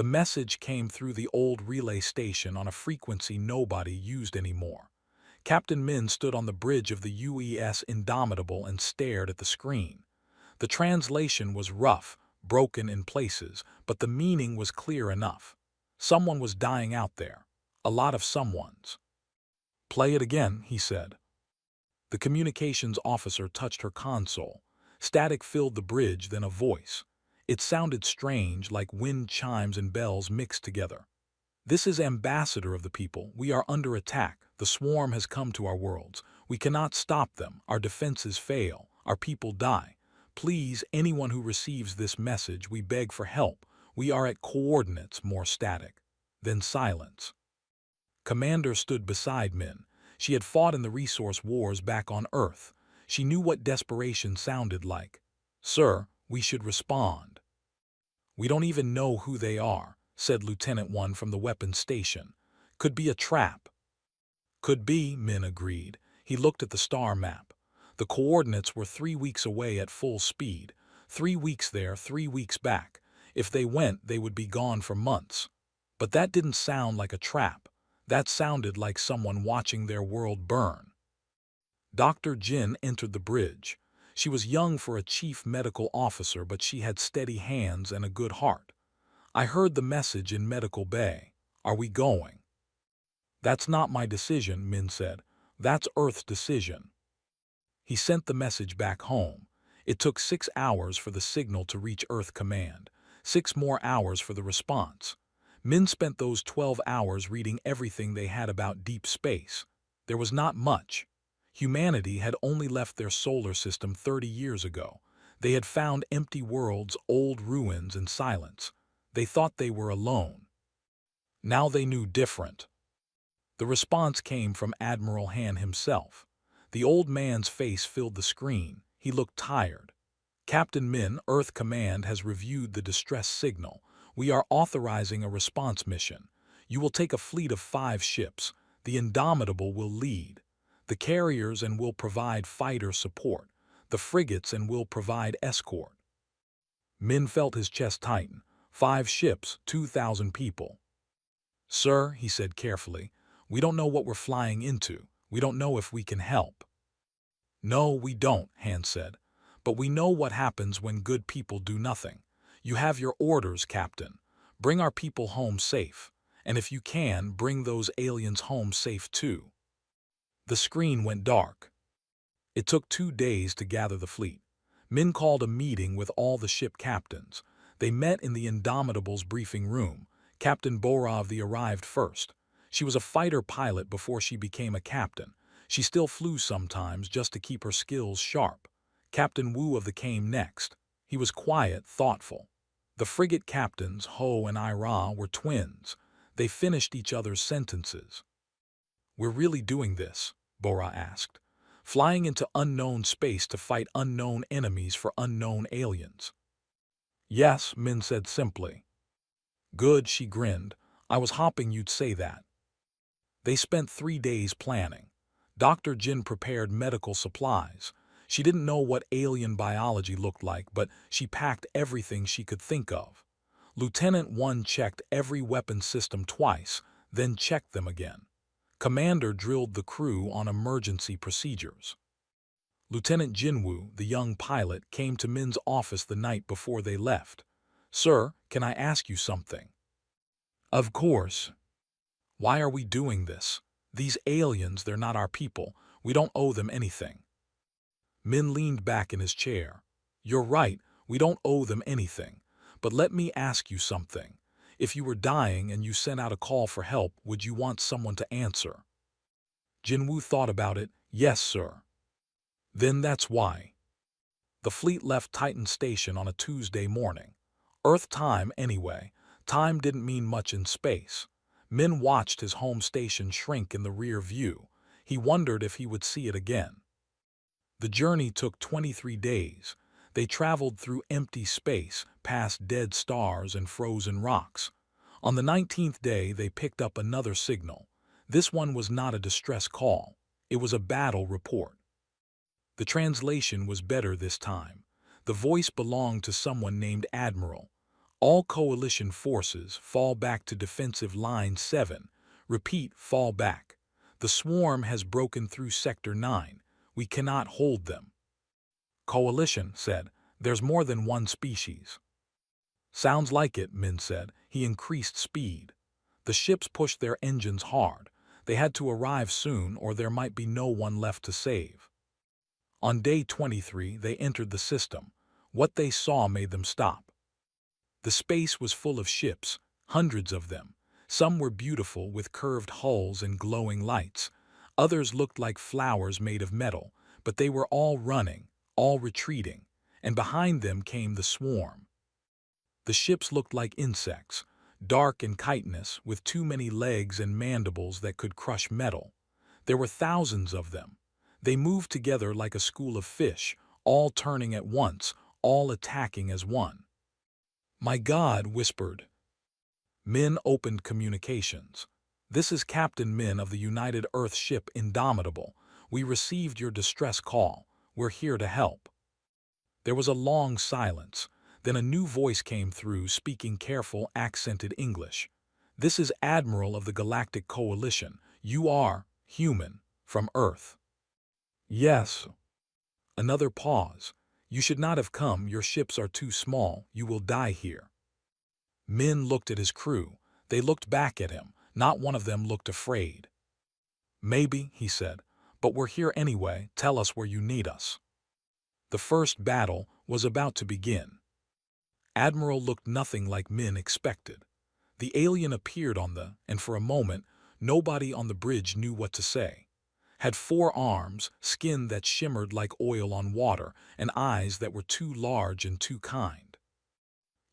The message came through the old relay station on a frequency nobody used anymore. Captain Min stood on the bridge of the UES Indomitable and stared at the screen. The translation was rough, broken in places, but the meaning was clear enough. Someone was dying out there. A lot of someones. "Play it again," he said. The communications officer touched her console. Static filled the bridge, then a voice. It sounded strange, like wind chimes and bells mixed together. "This is Ambassador of the People. We are under attack. The swarm has come to our worlds. We cannot stop them. Our defenses fail. Our people die. Please, anyone who receives this message, we beg for help. We are at coordinates." More static. Then silence. Commander stood beside Min. She had fought in the resource wars back on Earth. She knew what desperation sounded like. "Sir, we should respond." "We don't even know who they are," said Lieutenant One from the weapons station. "Could be a trap." "Could be," Min agreed. He looked at the star map. The coordinates were 3 weeks away at full speed. 3 weeks there, 3 weeks back. If they went, they would be gone for months. But that didn't sound like a trap. That sounded like someone watching their world burn. Dr. Jin entered the bridge. She was young for a chief medical officer, but she had steady hands and a good heart. "I heard the message in Medical Bay. Are we going?" "That's not my decision," Min said. "That's Earth's decision." He sent the message back home. It took 6 hours for the signal to reach Earth Command, 6 more hours for the response. Min spent those 12 hours reading everything they had about deep space. There was not much. Humanity had only left their solar system 30 years ago. They had found empty worlds, old ruins, and silence. They thought they were alone. Now they knew different. The response came from Admiral Han himself. The old man's face filled the screen. He looked tired. "Captain Min, Earth Command has reviewed the distress signal. We are authorizing a response mission. You will take a fleet of 5 ships. The Indomitable will lead. The carriers and will provide fighter support. The frigates and will provide escort." Min felt his chest tighten. 5 ships, 2,000 people. "Sir," he said carefully, "we don't know what we're flying into. We don't know if we can help." "No, we don't," Han said. "But we know what happens when good people do nothing. You have your orders, Captain. Bring our people home safe. And if you can, bring those aliens home safe too." The screen went dark. It took 2 days to gather the fleet. Min called a meeting with all the ship captains. They met in the Indomitable's briefing room. Captain Borov arrived first. She was a fighter pilot before she became a captain. She still flew sometimes just to keep her skills sharp. Captain Wu came next. He was quiet, thoughtful. The frigate captains, Ho and Ira, were twins. They finished each other's sentences. "We're really doing this?" Bora asked. "Flying into unknown space to fight unknown enemies for unknown aliens?" "Yes," Min said simply. "Good," she grinned. "I was hoping you'd say that." They spent 3 days planning. Dr. Jin prepared medical supplies. She didn't know what alien biology looked like, but she packed everything she could think of. Lieutenant One checked every weapon system twice, then checked them again. Commander drilled the crew on emergency procedures. Lieutenant Jinwoo, the young pilot, came to Min's office the night before they left. "Sir, can I ask you something?" "Of course." "Why are we doing this? These aliens, they're not our people. We don't owe them anything." Min leaned back in his chair. "You're right, we don't owe them anything. But let me ask you something. If you were dying and you sent out a call for help, would you want someone to answer?" Jinwoo thought about it. "Yes, sir." "Then that's why." The fleet left Titan Station on a Tuesday morning. Earth time, anyway. Time didn't mean much in space. Min watched his home station shrink in the rear view. He wondered if he would see it again. The journey took 23 days. They traveled through empty space, past dead stars and frozen rocks. On the 19th day, they picked up another signal. This one was not a distress call. It was a battle report. The translation was better this time. The voice belonged to someone named Admiral. All coalition forces fall back to defensive line 7. Repeat, fall back. The swarm has broken through Sector 9. We cannot hold them. Coalition said, there's more than one species. Sounds like it, Min said. He increased speed. The ships pushed their engines hard. They had to arrive soon or there might be no one left to save. On day 23, they entered the system. What they saw made them stop. The space was full of ships, hundreds of them. Some were beautiful with curved hulls and glowing lights. Others looked like flowers made of metal, but they were all running, all retreating, and behind them came the swarm. The ships looked like insects, dark and chitinous, with too many legs and mandibles that could crush metal. There were thousands of them. They moved together like a school of fish, all turning at once, all attacking as one. My God, whispered. Min opened communications. This is Captain Min of the United Earth ship Indomitable. We received your distress call. We're here to help. There was a long silence. Then a new voice came through, speaking careful, accented English. This is Admiral of the Galactic Coalition. You are human, from Earth. Yes. Another pause. You should not have come. Your ships are too small. You will die here. Min looked at his crew. They looked back at him. Not one of them looked afraid. Maybe, he said, but we're here anyway. Tell us where you need us. The first battle was about to begin. Admiral looked nothing like Min expected. The alien appeared and for a moment, nobody on the bridge knew what to say. Had 4 arms, skin that shimmered like oil on water, and eyes that were too large and too kind.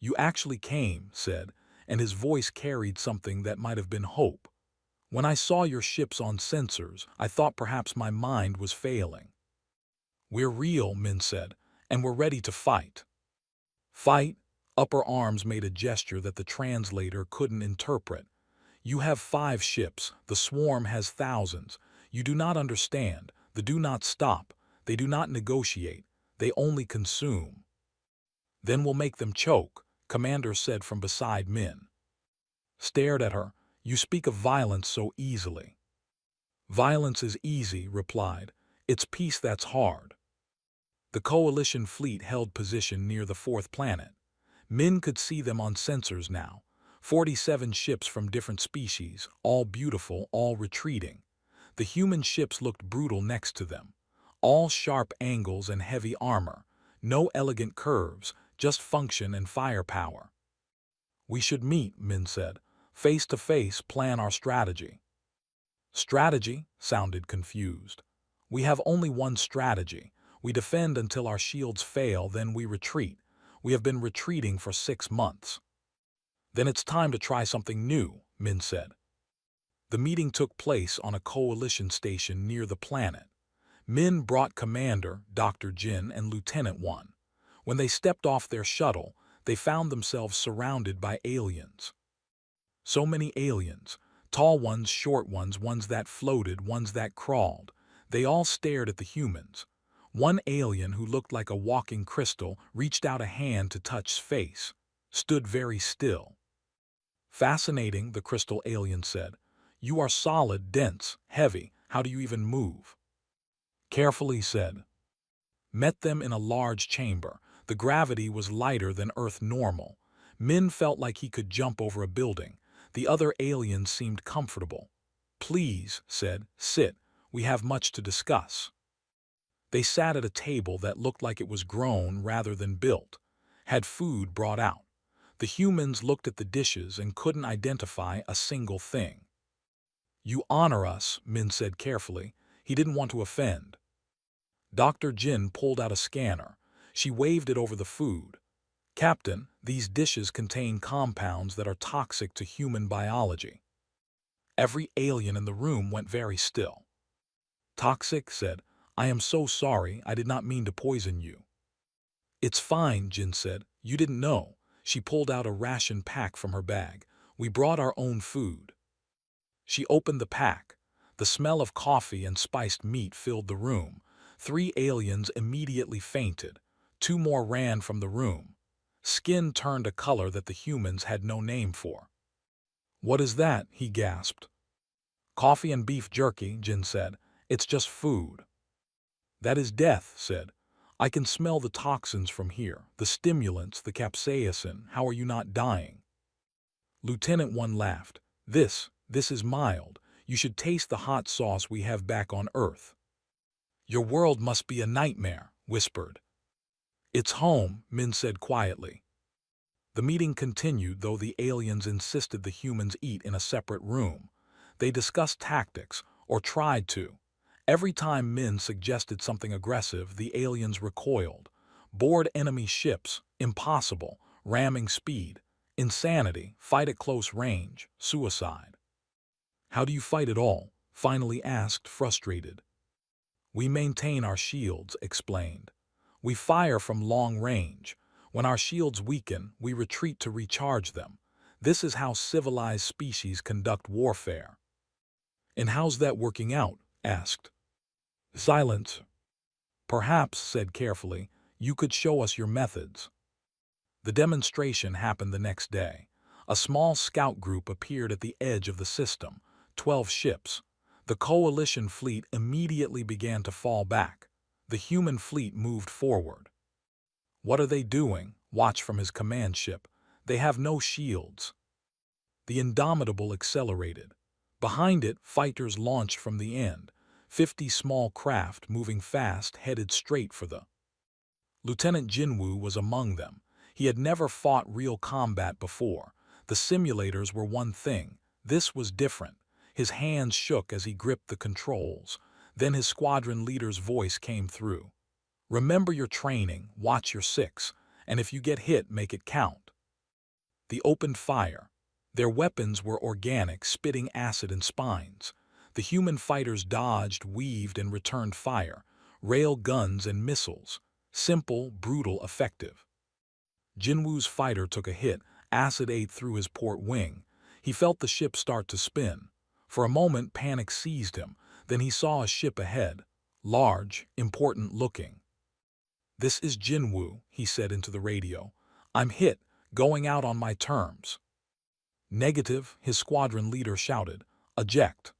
You actually came, said, and his voice carried something that might have been hope. When I saw your ships on sensors, I thought perhaps my mind was failing. We're real, Min said, and we're ready to fight. Fight? Upper arms made a gesture that the translator couldn't interpret. You have 5 ships, the swarm has thousands. You do not understand, they do not stop, they do not negotiate, they only consume. Then we'll make them choke, Commander said from beside Min. Stared at her. You speak of violence so easily. Violence is easy, replied. It's peace that's hard. The coalition fleet held position near the 4th planet. Min could see them on sensors now. 47 ships from different species, all beautiful, all retreating. The human ships looked brutal next to them. All sharp angles and heavy armor. No elegant curves, just function and firepower. We should meet, Min said. Face to face, plan our strategy. Strategy? Sounded confused. We have only one strategy. We defend until our shields fail, then we retreat. We have been retreating for 6 months. Then it's time to try something new, Min said. The meeting took place on a coalition station near the planet. Min brought Commander, Dr. Jin, and Lieutenant 1. When they stepped off their shuttle, they found themselves surrounded by aliens. So many aliens, tall ones, short ones, ones that floated, ones that crawled. They all stared at the humans. One alien who looked like a walking crystal reached out a hand to touch face, stood very still. Fascinating, the crystal alien said. You are solid, dense, heavy. How do you even move? Carefully said. Met them in a large chamber. The gravity was lighter than Earth normal. Min felt like he could jump over a building. The other aliens seemed comfortable. Please, said, sit. We have much to discuss. They sat at a table that looked like it was grown rather than built. Had food brought out. The humans looked at the dishes and couldn't identify a single thing. You honor us, Min said carefully. He didn't want to offend. Dr. Jin pulled out a scanner. She waved it over the food. Captain, these dishes contain compounds that are toxic to human biology. Every alien in the room went very still. Toxic, said. I am so sorry, I did not mean to poison you. It's fine, Jin said. You didn't know. She pulled out a ration pack from her bag. We brought our own food. She opened the pack. The smell of coffee and spiced meat filled the room. 3 aliens immediately fainted. 2 more ran from the room. Skin turned a color that the humans had no name for. "What is that?" he gasped. "Coffee and beef jerky," Jin said. "It's just food." "That is death," said. "I can smell the toxins from here, the stimulants, the capsaicin. How are you not dying?" Lieutenant One laughed. This is mild. You should taste the hot sauce we have back on Earth." "Your world must be a nightmare," whispered. "It's home," Min said quietly. The meeting continued, though the aliens insisted the humans eat in a separate room. They discussed tactics, or tried to. Every time Min suggested something aggressive, the aliens recoiled. Board enemy ships, impossible, ramming speed, insanity, fight at close range, suicide. "How do you fight it all?" finally asked, frustrated. "We maintain our shields," explained. "We fire from long range. When our shields weaken, we retreat to recharge them. This is how civilized species conduct warfare." "And how's that working out?" asked. "Silence." "Perhaps," said carefully, "you could show us your methods." The demonstration happened the next day. A small scout group appeared at the edge of the system, 12 ships. The coalition fleet immediately began to fall back. The human fleet moved forward. "What are they doing?" Watch from his command ship. "They have no shields." The Indomitable accelerated. Behind it, fighters launched from the end. 50 small craft moving fast headed straight for the. Lieutenant Jinwoo was among them. He had never fought real combat before. The simulators were one thing. This was different. His hands shook as he gripped the controls. Then his squadron leader's voice came through. "Remember your training, watch your six, and if you get hit, make it count." They opened fire. Their weapons were organic, spitting acid and spines. The human fighters dodged, weaved, and returned fire. Rail guns and missiles. Simple, brutal, effective. Jinwoo's fighter took a hit. Acid ate through his port wing. He felt the ship start to spin. For a moment, panic seized him. Then he saw a ship ahead. Large, important looking. "This is Jinwoo," he said into the radio. "I'm hit, going out on my terms." "Negative," his squadron leader shouted. "Eject."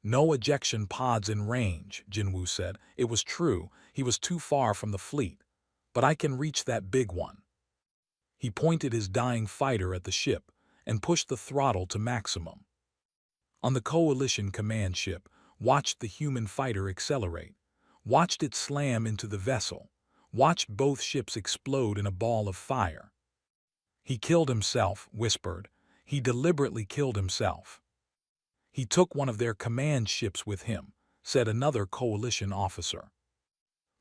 "No ejection pods in range," Jinwoo said. It was true, he was too far from the fleet. "But I can reach that big one." He pointed his dying fighter at the ship and pushed the throttle to maximum. On the coalition command ship, watched the human fighter accelerate. Watched it slam into the vessel. Watched both ships explode in a ball of fire. "He killed himself," whispered. "He deliberately killed himself." "He took one of their command ships with him," said another coalition officer.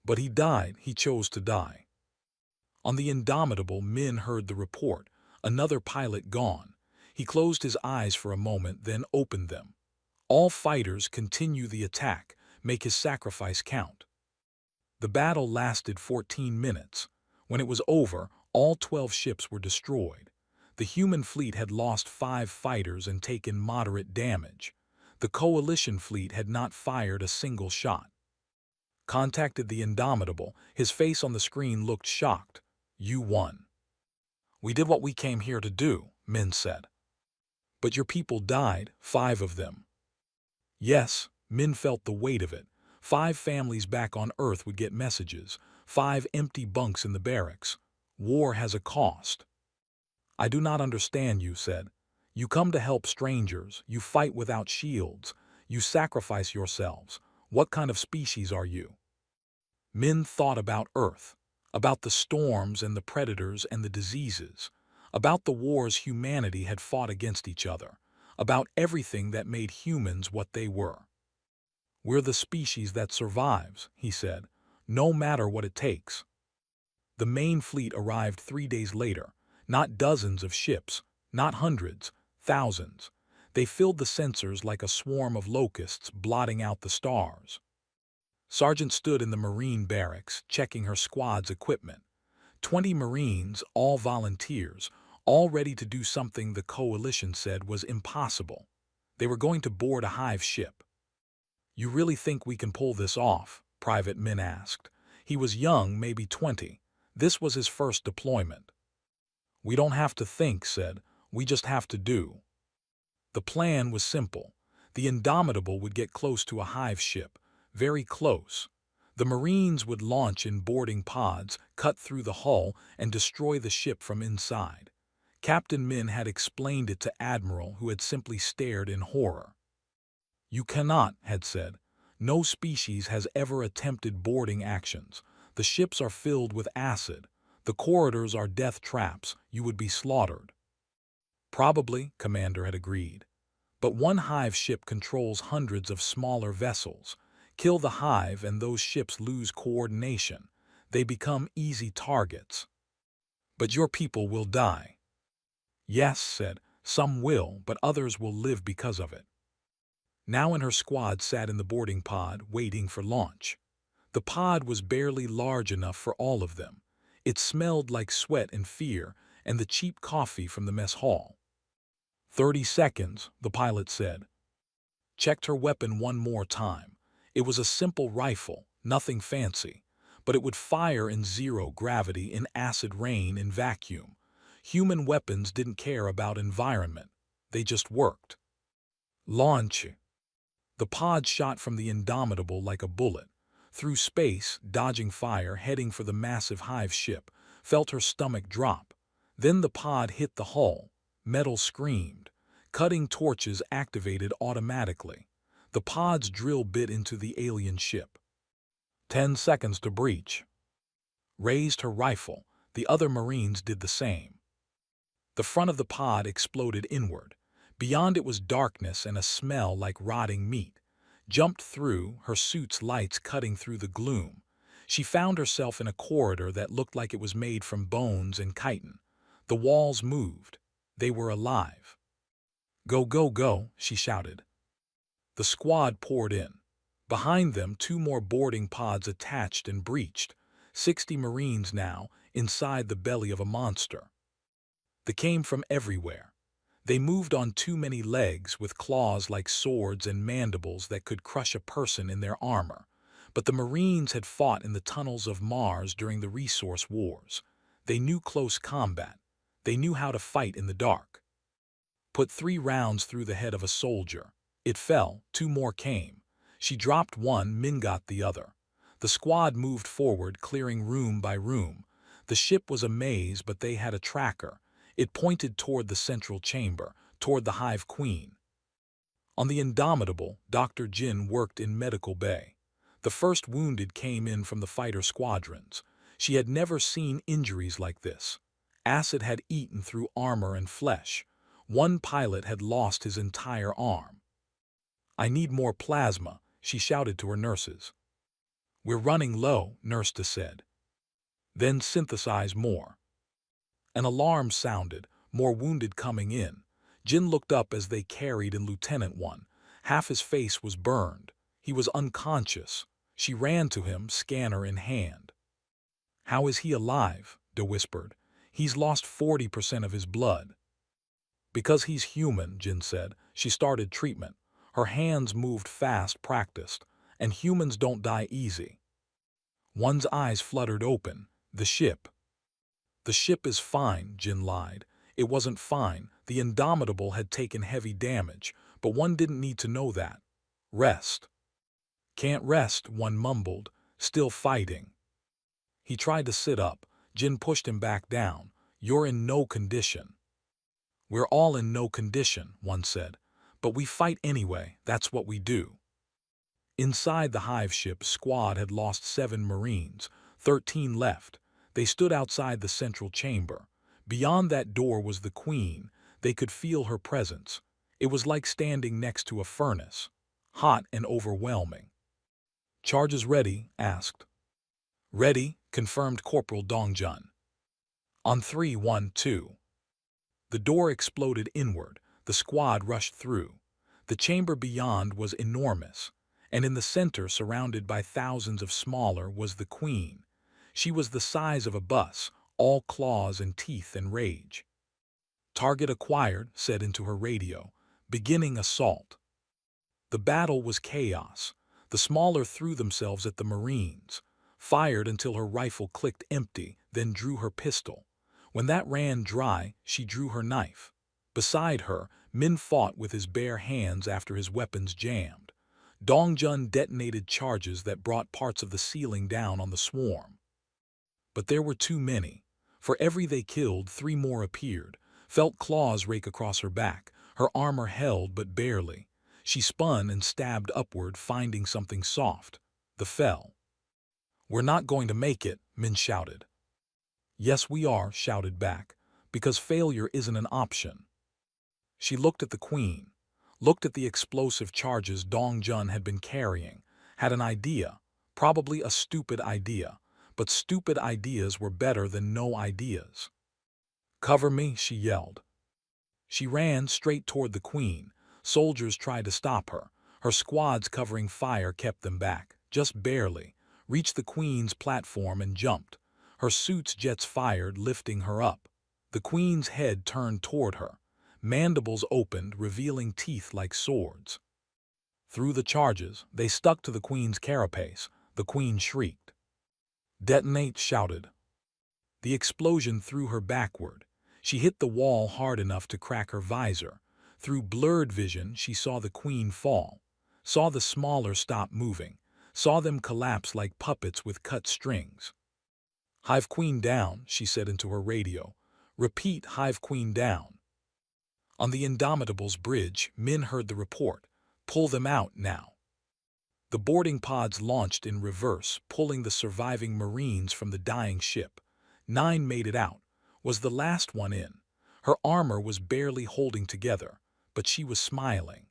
"But he died, he chose to die." On the Indomitable, Min heard the report. Another pilot gone. He closed his eyes for a moment, then opened them. "All fighters continue the attack. Make his sacrifice count." The battle lasted 14 minutes. When it was over, all 12 ships were destroyed. The human fleet had lost 5 fighters and taken moderate damage. The coalition fleet had not fired a single shot. Contacted the Indomitable. His face on the screen looked shocked. "You won." "We did what we came here to do," Min said. "But your people died, 5 of them." Yes, Min felt the weight of it. 5 families back on Earth would get messages. 5 empty bunks in the barracks. War has a cost. "I do not understand," you said. "You come to help strangers. You fight without shields. You sacrifice yourselves. What kind of species are you?" Min thought about Earth, about the storms and the predators and the diseases, about the wars humanity had fought against each other, about everything that made humans what they were. "We're the species that survives," he said, "no matter what it takes." The main fleet arrived 3 days later, not dozens of ships, not hundreds, thousands. They filled the sensors like a swarm of locusts blotting out the stars. Sergeant stood in the Marine barracks, checking her squad's equipment. 20 Marines, all volunteers, all ready to do something the coalition said was impossible. They were going to board a hive ship. "You really think we can pull this off?" Private Min asked. He was young, maybe 20. This was his first deployment. We don't have to think, said. We just have to do. The plan was simple. The Indomitable would get close to a hive ship, very close. The Marines would launch in boarding pods, cut through the hull, and destroy the ship from inside. Captain Min had explained it to Admiral, who had simply stared in horror. You cannot, had said. No species has ever attempted boarding actions. The ships are filled with acid. The corridors are death traps. You would be slaughtered. Probably, Commander had agreed. But one hive ship controls hundreds of smaller vessels. Kill the hive and those ships lose coordination. They become easy targets. But your people will die. Yes, said. Some will, but others will live because of it. Now and her squad sat in the boarding pod, waiting for launch. The pod was barely large enough for all of them. It smelled like sweat and fear, and the cheap coffee from the mess hall. 30 seconds, the pilot said. Checked her weapon one more time. It was a simple rifle, nothing fancy, but it would fire in zero gravity, in acid rain, in vacuum. Human weapons didn't care about environment. They just worked. Launch. The pod shot from the Indomitable like a bullet. Through space, dodging fire, heading for the massive hive ship, felt her stomach drop. Then the pod hit the hull. Metal screamed. Cutting torches activated automatically. The pod's drill bit into the alien ship. 10 seconds to breach. Raised her rifle. The other Marines did the same. The front of the pod exploded inward. Beyond it was darkness and a smell like rotting meat. Jumped through, her suit's lights cutting through the gloom. She found herself in a corridor that looked like it was made from bones and chitin. The walls moved. They were alive. Go, go, go, she shouted. The squad poured in. Behind them, 2 more boarding pods attached and breached. 60 Marines now, inside the belly of a monster. They came from everywhere. They moved on too many legs, with claws like swords and mandibles that could crush a person in their armor. But the Marines had fought in the tunnels of Mars during the resource wars. They knew close combat. They knew how to fight in the dark. Put 3 rounds through the head of a soldier. It fell, 2 more came. She dropped one, Min got the other. The squad moved forward, clearing room by room. The ship was a maze, but they had a tracker. It pointed toward the central chamber, toward the Hive Queen. On the Indomitable, Dr. Jin worked in medical bay. The first wounded came in from the fighter squadrons. She had never seen injuries like this. Acid had eaten through armor and flesh. One pilot had lost his entire arm. I need more plasma, she shouted to her nurses. We're running low, Nurse said. Then synthesize more. An alarm sounded, more wounded coming in. Jin looked up as they carried in Lieutenant One. Half his face was burned. He was unconscious. She ran to him, scanner in hand. How is he alive? De whispered. He's lost 40% of his blood. Because he's human, Jin said. She started treatment. Her hands moved fast, practiced. And humans don't die easy. One's eyes fluttered open. The ship. The ship is fine, Jin lied. It wasn't fine. The Indomitable had taken heavy damage, but one didn't need to know that. Rest. Can't rest, one mumbled, still fighting. He tried to sit up. Jin pushed him back down. You're in no condition. We're all in no condition, one said. But we fight anyway, that's what we do. Inside the hive ship, squad had lost 7 Marines, 13 left. They stood outside the central chamber. Beyond that door was the Queen. They could feel her presence. It was like standing next to a furnace, hot and overwhelming. Charges ready? Asked. Ready, confirmed Corporal Dongjun. On 3, 1, 2. The door exploded inward. The squad rushed through. The chamber beyond was enormous, and in the center, surrounded by thousands of smaller, was the Queen. She was the size of a bus, all claws and teeth and rage. Target acquired, said into her radio. Beginning assault. The battle was chaos. The smaller threw themselves at the Marines, fired until her rifle clicked empty, then drew her pistol. When that ran dry, she drew her knife. Beside her, Min fought with his bare hands after his weapons jammed. Dongjun detonated charges that brought parts of the ceiling down on the swarm. But there were too many. For every they killed, 3 more appeared. Felt claws rake across her back. Her armor held but barely. She spun and stabbed upward, finding something soft. The fell. "We're not going to make it," Min shouted. "Yes, we are," shouted back, "because failure isn't an option." She looked at the queen, looked at the explosive charges Dongjun had been carrying, had an idea, probably a stupid idea, but stupid ideas were better than no ideas. "Cover me," she yelled. She ran straight toward the queen. Soldiers tried to stop her. Her squads covering fire kept them back, just barely, reached the queen's platform and jumped. Her suit's jets fired, lifting her up. The queen's head turned toward her. Mandibles opened, revealing teeth like swords. Through the charges, they stuck to the queen's carapace. The queen shrieked. "Detonate," shouted. The explosion threw her backward. She hit the wall hard enough to crack her visor. Through blurred vision, she saw the queen fall, saw the smaller stop moving, saw them collapse like puppets with cut strings. "Hive Queen down," she said into her radio. "Repeat, Hive Queen down." On the Indomitable's bridge, Min heard the report. "Pull them out now." The boarding pods launched in reverse, pulling the surviving Marines from the dying ship. 9 made it out, was the last one in. Her armor was barely holding together, but she was smiling.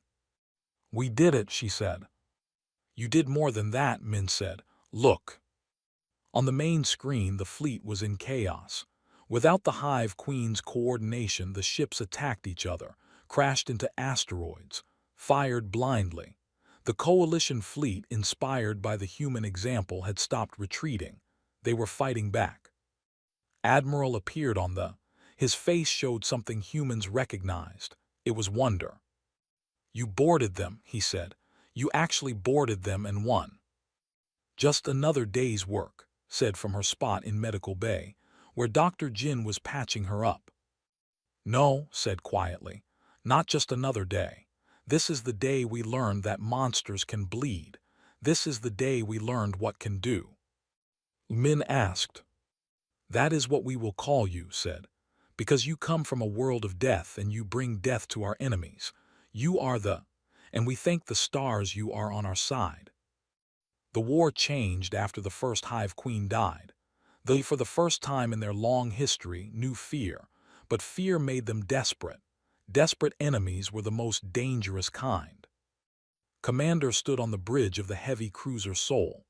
"We did it," she said. "You did more than that," Min said. "Look." On the main screen, the fleet was in chaos. Without the Hive Queen's coordination, the ships attacked each other, crashed into asteroids, fired blindly. The coalition fleet, inspired by the human example, had stopped retreating. They were fighting back. Admiral appeared on the. His face showed something humans recognized. It was wonder. "You boarded them," he said. "You actually boarded them and won." "Just another day's work," said from her spot in Medical Bay, where Dr. Jin was patching her up. "No," said quietly, "not just another day. This is the day we learned that monsters can bleed. This is the day we learned what can do." Min asked. "That is what we will call you," said, "because you come from a world of death and you bring death to our enemies. You are the, and we thank the stars you are on our side." The war changed after the first Hive Queen died. They, for the first time in their long history, knew fear, but fear made them desperate. Desperate enemies were the most dangerous kind. Commander stood on the bridge of the heavy cruiser Seoul.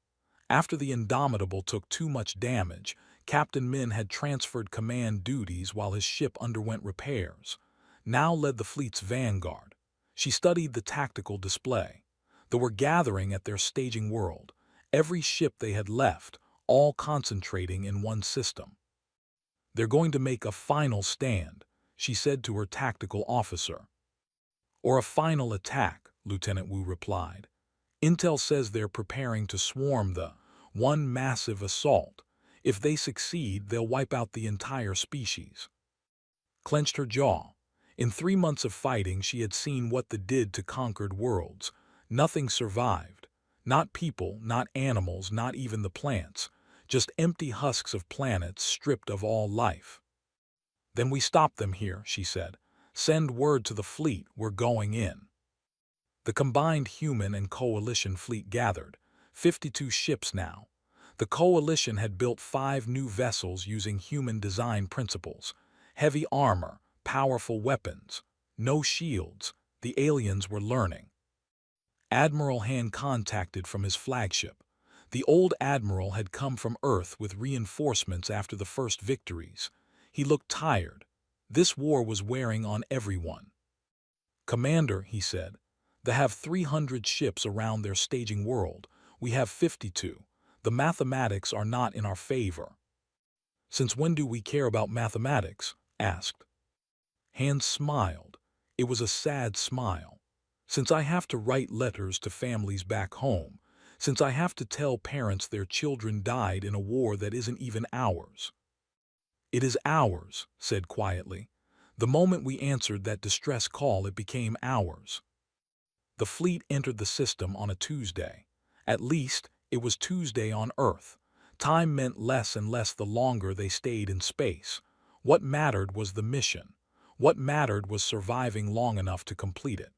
After the Indomitable took too much damage, Captain Min had transferred command duties while his ship underwent repairs. Now led the fleet's vanguard. She studied the tactical display. They were gathering at their staging world. Every ship they had left, all concentrating in one system. "They're going to make a final stand," she said to her tactical officer. "Or a final attack," Lieutenant Wu replied. "Intel says they're preparing to swarm the one massive assault. If they succeed, they'll wipe out the entire species." Clenched her jaw. In 3 months of fighting, she had seen what they did to conquered worlds. Nothing survived. Not people, not animals, not even the plants. Just empty husks of planets stripped of all life. "Then we stop them here," she said. "Send word to the fleet, we're going in." The combined human and coalition fleet gathered. 52 ships now. The coalition had built 5 new vessels using human design principles. Heavy armor, powerful weapons, no shields. The aliens were learning. Admiral Han contacted from his flagship. The old admiral had come from Earth with reinforcements after the first victories. He looked tired. This war was wearing on everyone. "Commander," he said, "they have 300 ships around their staging world. We have 52. The mathematics are not in our favor." "Since when do we care about mathematics?" asked. Han smiled. It was a sad smile. "Since I have to write letters to families back home, since I have to tell parents their children died in a war that isn't even ours." "It is ours," said quietly. "The moment we answered that distress call, it became ours." The fleet entered the system on a Tuesday. At least, it was Tuesday on Earth. Time meant less and less the longer they stayed in space. What mattered was the mission. What mattered was surviving long enough to complete it.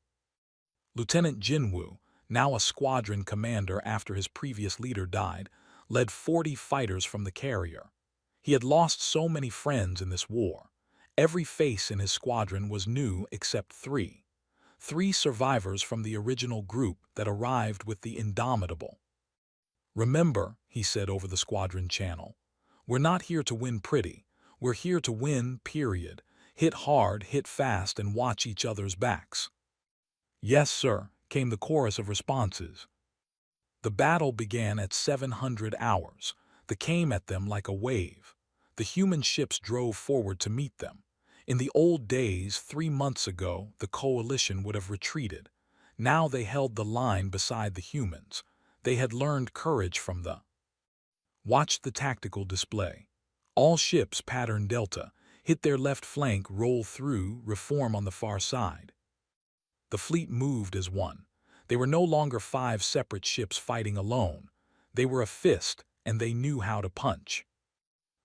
Lieutenant Jinwoo, now a squadron commander after his previous leader died, led 40 fighters from the carrier. He had lost so many friends in this war. Every face in his squadron was new except three. Three survivors from the original group that arrived with the Indomitable. "Remember," he said over the squadron channel, "we're not here to win pretty. We're here to win, period. Hit hard, hit fast, and watch each other's backs." "Yes, sir," came the chorus of responses. The battle began at 700 hours. They came at them like a wave. The human ships drove forward to meet them. In the old days, 3 months ago, the coalition would have retreated. Now they held the line beside the humans. They had learned courage from the. Watch the tactical display. All ships pattern Delta, hit their left flank, roll through, reform on the far side. The fleet moved as one. They were no longer 5 separate ships fighting alone. They were a fist, and they knew how to punch.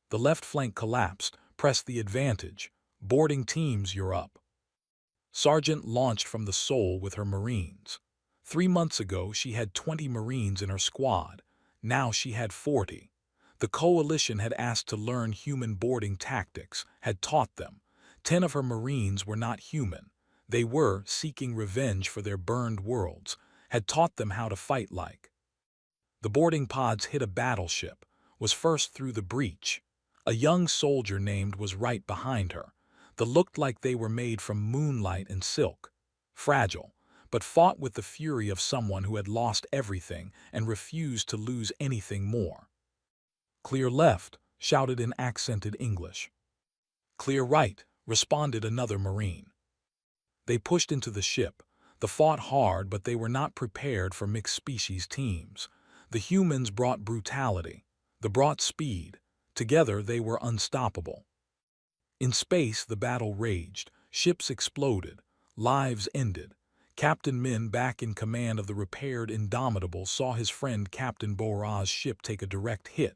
The left flank collapsed, pressed the advantage. "Boarding teams, you're up." Sergeant launched from the Soul with her Marines. 3 months ago, she had 20 Marines in her squad. Now she had 40. The coalition had asked to learn human boarding tactics, had taught them. 10 of her Marines were not human. They were seeking revenge for their burned worlds, had taught them how to fight like. The boarding pods hit a battleship, was first through the breach. A young soldier named was right behind her. They looked like they were made from moonlight and silk. Fragile, but fought with the fury of someone who had lost everything and refused to lose anything more. "Clear left," shouted in accented English. "Clear right," responded another Marine. They pushed into the ship. They fought hard, but they were not prepared for mixed-species teams. The humans brought brutality. They brought speed. Together they were unstoppable. In space, the battle raged. Ships exploded. Lives ended. Captain Min, back in command of the repaired Indomitable, saw his friend Captain Bora's ship take a direct hit.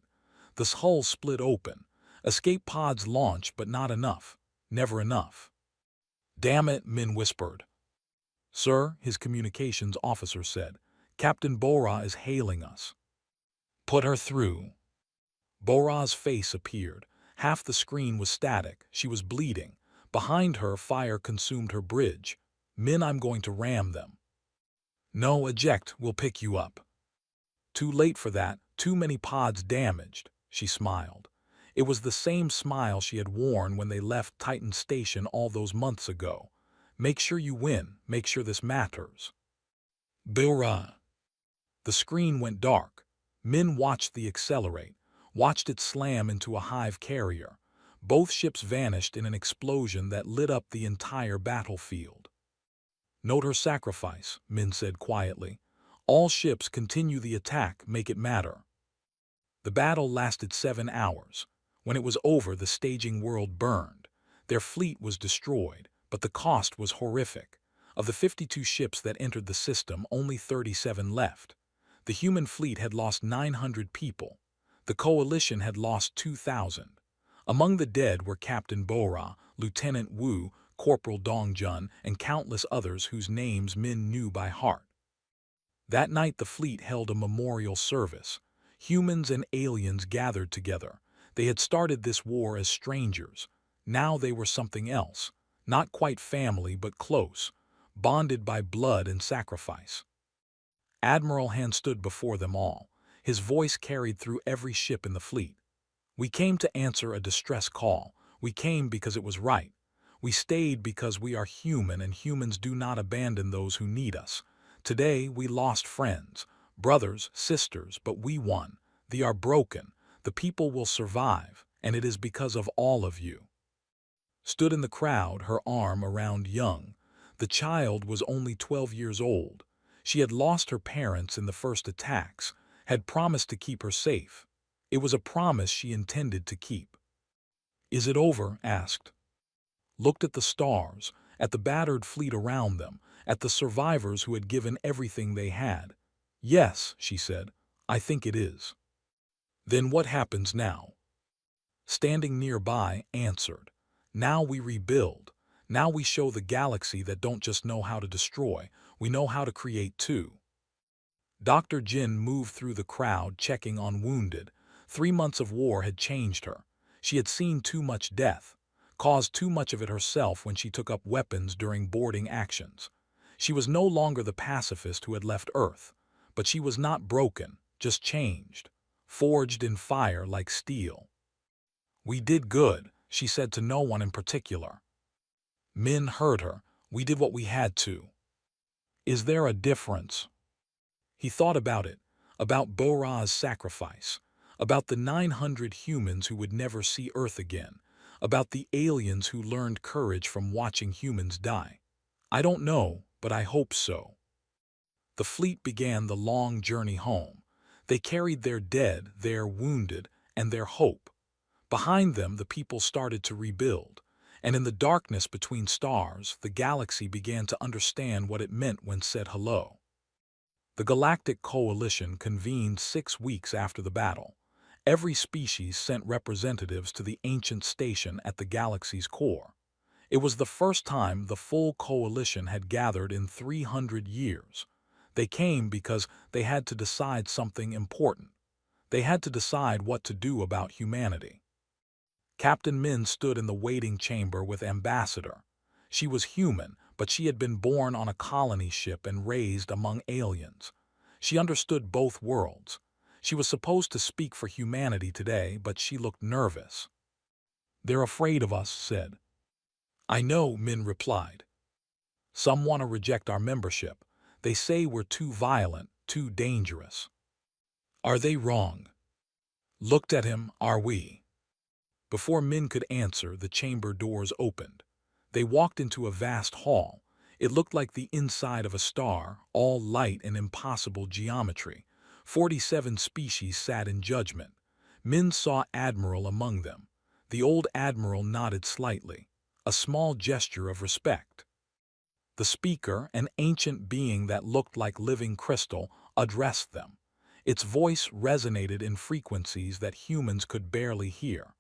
The hull split open. Escape pods launched, but not enough. Never enough. "Damn it," Min whispered. "Sir," his communications officer said, "Captain Bora is hailing us." "Put her through." Bora's face appeared. Half the screen was static. She was bleeding. Behind her, fire consumed her bridge. "Min, I'm going to ram them." "No, eject. We'll pick you up." "Too late for that. Too many pods damaged." She smiled. It was the same smile she had worn when they left Titan Station all those months ago. "Make sure you win. Make sure this matters." Bora. The screen went dark. Min watched the accelerate, watched it slam into a hive carrier. Both ships vanished in an explosion that lit up the entire battlefield. "Note her sacrifice," Min said quietly. "All ships continue the attack, make it matter." The battle lasted 7 hours. When it was over, the staging world burned. Their fleet was destroyed, but the cost was horrific. Of the 52 ships that entered the system, only 37 left. The human fleet had lost 900 people. The coalition had lost 2,000. Among the dead were Captain Bora, Lieutenant Wu, Corporal Dongjun, and countless others whose names Min knew by heart. That night the fleet held a memorial service. Humans and aliens gathered together. They had started this war as strangers. Now they were something else. Not quite family, but close, bonded by blood and sacrifice. Admiral Han stood before them all. His voice carried through every ship in the fleet. "We came to answer a distress call. We came because it was right. We stayed because we are human, and humans do not abandon those who need us. Today we lost friends, brothers, sisters, but we won. They are broken. The people will survive, and it is because of all of you." Stood in the crowd, her arm around Young. The child was only 12 years old. She had lost her parents in the first attacks, had promised to keep her safe. It was a promise she intended to keep. Is it over? Asked. Looked at the stars, at the battered fleet around them, at the survivors who had given everything they had. Yes, she said, I think it is. Then what happens now? Standing nearby, answered. Now we rebuild. Now we show the galaxy that don't just know how to destroy, we know how to create too. Dr. Jin moved through the crowd checking on wounded. 3 months of war had changed her. She had seen too much death, caused too much of it herself when she took up weapons during boarding actions. She was no longer the pacifist who had left Earth, but she was not broken, just changed, forged in fire like steel. We did good, she said to no one in particular. Min heard her. We did what we had to. Is there a difference? He thought about it, about Bora's sacrifice, about the 900 humans who would never see Earth again, about the aliens who learned courage from watching humans die. I don't know, but I hope so. The fleet began the long journey home. They carried their dead, their wounded, and their hope. Behind them, the people started to rebuild, and in the darkness between stars, the galaxy began to understand what it meant when said hello. The Galactic Coalition convened 6 weeks after the battle. Every species sent representatives to the ancient station at the galaxy's core. It was the first time the full coalition had gathered in 300 years. They came because they had to decide something important. They had to decide what to do about humanity. Captain Min stood in the waiting chamber with Ambassador. She was human, but she had been born on a colony ship and raised among aliens. She understood both worlds. She was supposed to speak for humanity today, but she looked nervous. They're afraid of us, said. I know, Min replied. Some want to reject our membership. They say we're too violent, too dangerous. Are they wrong? Looked at him, are we? Before Min could answer, the chamber doors opened. They walked into a vast hall. It looked like the inside of a star, all light and impossible geometry. 47 species sat in judgment. Min saw Admiral among them. The old Admiral nodded slightly, a small gesture of respect. The speaker, an ancient being that looked like living crystal, addressed them. Its voice resonated in frequencies that humans could barely hear.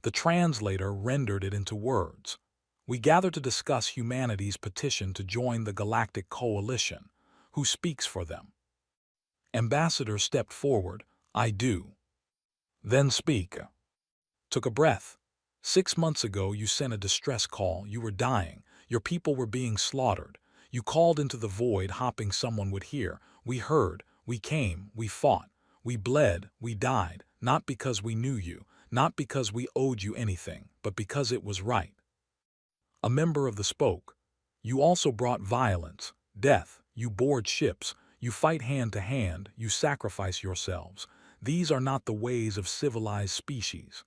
The translator rendered it into words. We gather to discuss humanity's petition to join the Galactic Coalition. Who speaks for them? Ambassador stepped forward. I do. Then speak. Took a breath. 6 months ago you sent a distress call. You were dying. Your people were being slaughtered. You called into the void, hoping someone would hear. We heard. We came. We fought. We bled. We died. Not because we knew you. Not because we owed you anything, but because it was right. A member of the spoke. You also brought violence, death, you board ships, you fight hand to hand, you sacrifice yourselves. These are not the ways of civilized species.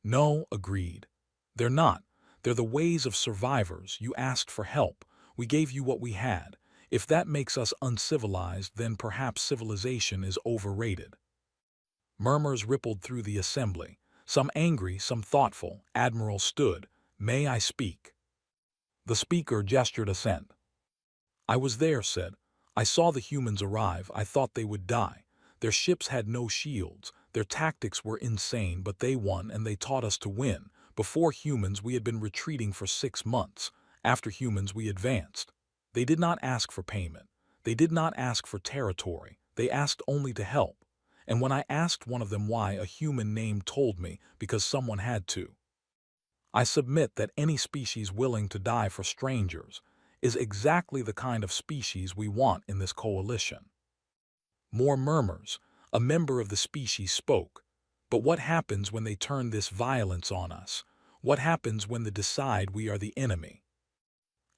No, agreed. They're not. They're the ways of survivors. You asked for help. We gave you what we had. If that makes us uncivilized, then perhaps civilization is overrated. Murmurs rippled through the assembly. Some angry, some thoughtful. Admiral stood. May I speak? The speaker gestured assent. I was there, said. I saw the humans arrive. I thought they would die. Their ships had no shields. Their tactics were insane, but they won and they taught us to win. Before humans, we had been retreating for 6 months. After humans, we advanced. They did not ask for payment. They did not ask for territory. They asked only to help. And when I asked one of them why, a human name told me, because someone had to. I submit that any species willing to die for strangers is exactly the kind of species we want in this coalition. More murmurs. A member of the species spoke. But what happens when they turn this violence on us? What happens when they decide we are the enemy?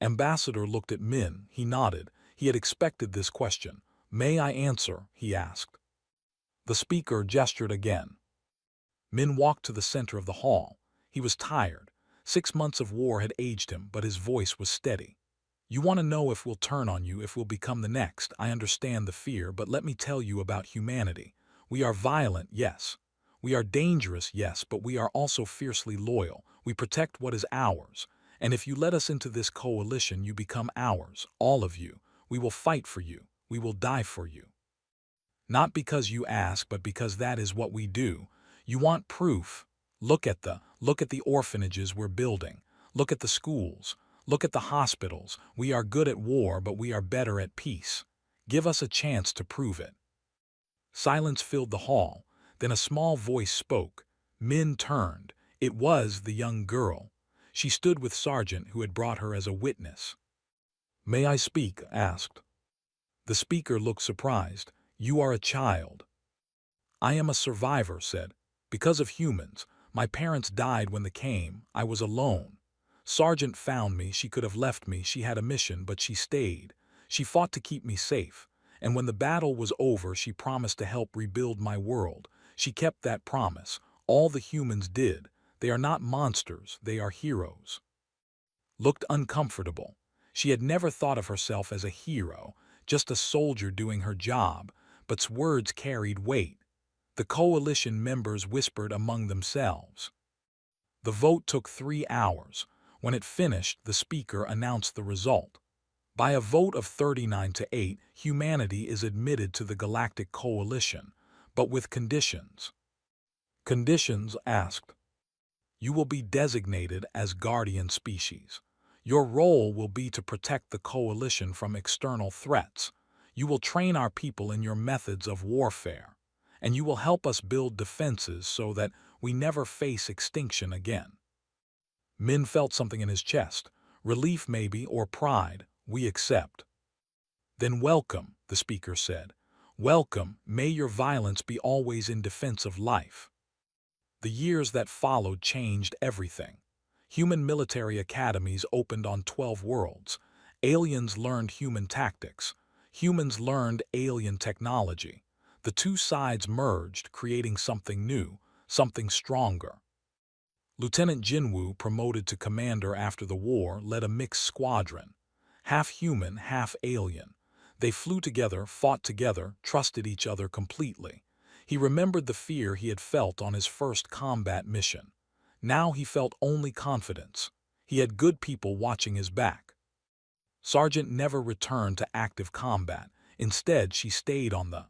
Ambassador looked at Min. He nodded. He had expected this question. May I answer? He asked. The speaker gestured again. Min walked to the center of the hall. He was tired. 6 months of war had aged him, but his voice was steady. You want to know if we'll turn on you, if we'll become the next. I understand the fear, but let me tell you about humanity. We are violent, yes. We are dangerous, yes, but we are also fiercely loyal. We protect what is ours. And if you let us into this coalition, you become ours, all of you. We will fight for you. We will die for you. Not because you ask, but because that is what we do. You want proof? Look at the orphanages we're building. Look at the schools. Look at the hospitals. We are good at war, but we are better at peace. Give us a chance to prove it. Silence filled the hall. Then a small voice spoke. Min turned. It was the young girl. She stood with Sergeant, who had brought her as a witness. "May I speak?" asked. The speaker looked surprised. "You are a child." "I am a survivor," said. "Because of humans. My parents died when they came. I was alone. Sergeant found me. She could have left me. She had a mission, but she stayed. She fought to keep me safe. And when the battle was over, she promised to help rebuild my world. She kept that promise. All the humans did. They are not monsters. They are heroes." Looked uncomfortable. She had never thought of herself as a hero, just a soldier doing her job, but words carried weight. The coalition members whispered among themselves. The vote took 3 hours. When it finished, the speaker announced the result. By a vote of 39-8, humanity is admitted to the Galactic Coalition, but with conditions. Conditions asked. You will be designated as guardian species. Your role will be to protect the coalition from external threats. You will train our people in your methods of warfare, and you will help us build defenses so that we never face extinction again. Min felt something in his chest. Relief maybe, or pride. We accept. Then welcome, the speaker said. Welcome, may your violence be always in defense of life. The years that followed changed everything. Human military academies opened on 12 worlds. Aliens learned human tactics. Humans learned alien technology. The two sides merged, creating something new, something stronger. Lieutenant Jinwoo, promoted to commander after the war, led a mixed squadron. Half human, half alien. They flew together, fought together, trusted each other completely. He remembered the fear he had felt on his first combat mission. Now he felt only confidence. He had good people watching his back. Sergeant never returned to active combat. Instead, she stayed on the.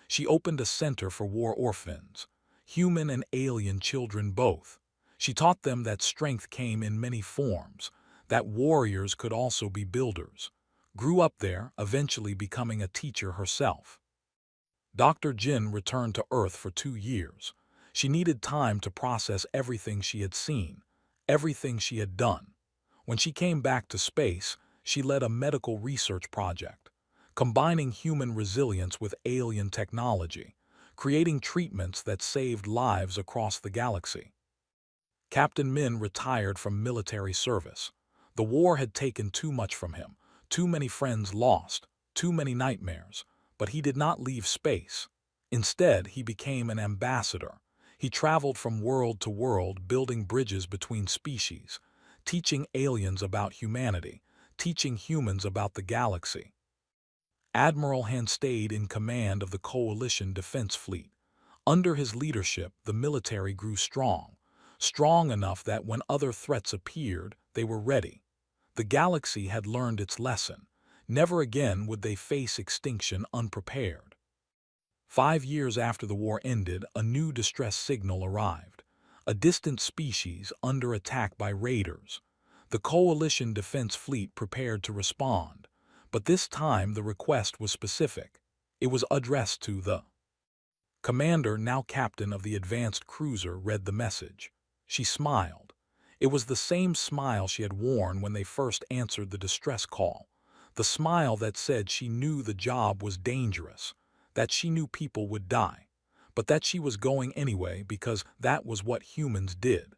She opened a center for war orphans, human and alien children both. She taught them that strength came in many forms, that warriors could also be builders. Grew up there, eventually becoming a teacher herself. Dr. Jin returned to Earth for 2 years. She needed time to process everything she had seen, everything she had done. When she came back to space, she led a medical research project, combining human resilience with alien technology, creating treatments that saved lives across the galaxy. Captain Min retired from military service. The war had taken too much from him, too many friends lost, too many nightmares. But he did not leave space. Instead, he became an ambassador. He traveled from world to world, building bridges between species, teaching aliens about humanity, teaching humans about the galaxy. Admiral Han stayed in command of the Coalition Defense Fleet. Under his leadership, the military grew strong, strong enough that when other threats appeared, they were ready. The galaxy had learned its lesson. Never again would they face extinction unprepared. 5 years after the war ended, a new distress signal arrived. A distant species under attack by raiders. The Coalition Defense Fleet prepared to respond. But this time the request was specific. It was addressed to the commander, now captain of the advanced cruiser, read the message. She smiled. It was the same smile she had worn when they first answered the distress call. The smile that said she knew the job was dangerous, that she knew people would die, but that she was going anyway because that was what humans did.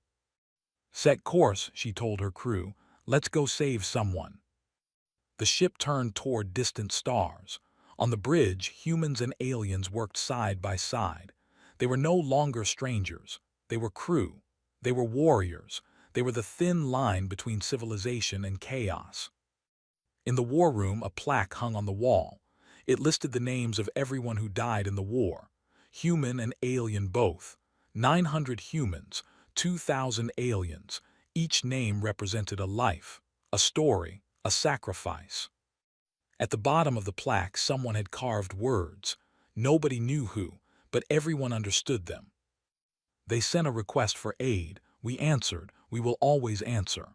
Set course, she told her crew. Let's go save someone. The ship turned toward distant stars. On the bridge, humans and aliens worked side by side. They were no longer strangers. They were crew. They were warriors. They were the thin line between civilization and chaos. In the war room, a plaque hung on the wall. It listed the names of everyone who died in the war, human and alien both. 900 humans, 2,000 aliens. Each name represented a life, a story, a sacrifice. At the bottom of the plaque, someone had carved words. Nobody knew who, but everyone understood them. They sent a request for aid. We answered. We will always answer.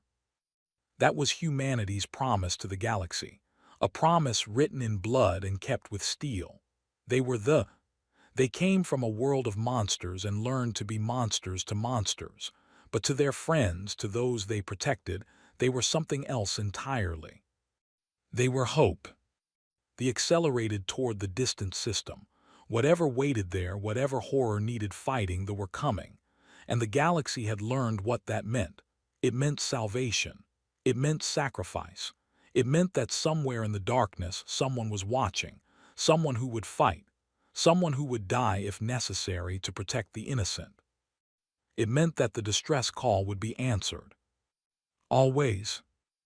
That was humanity's promise to the galaxy, a promise written in blood and kept with steel. They came from a world of monsters and learned to be monsters to monsters, but to their friends, to those they protected, they were something else entirely. They were hope. They accelerated toward the distant system. Whatever waited there, whatever horror needed fighting, they were coming. And the galaxy had learned what that meant. It meant salvation. It meant sacrifice. It meant that somewhere in the darkness, someone was watching, someone who would fight, someone who would die if necessary to protect the innocent. It meant that the distress call would be answered. Always.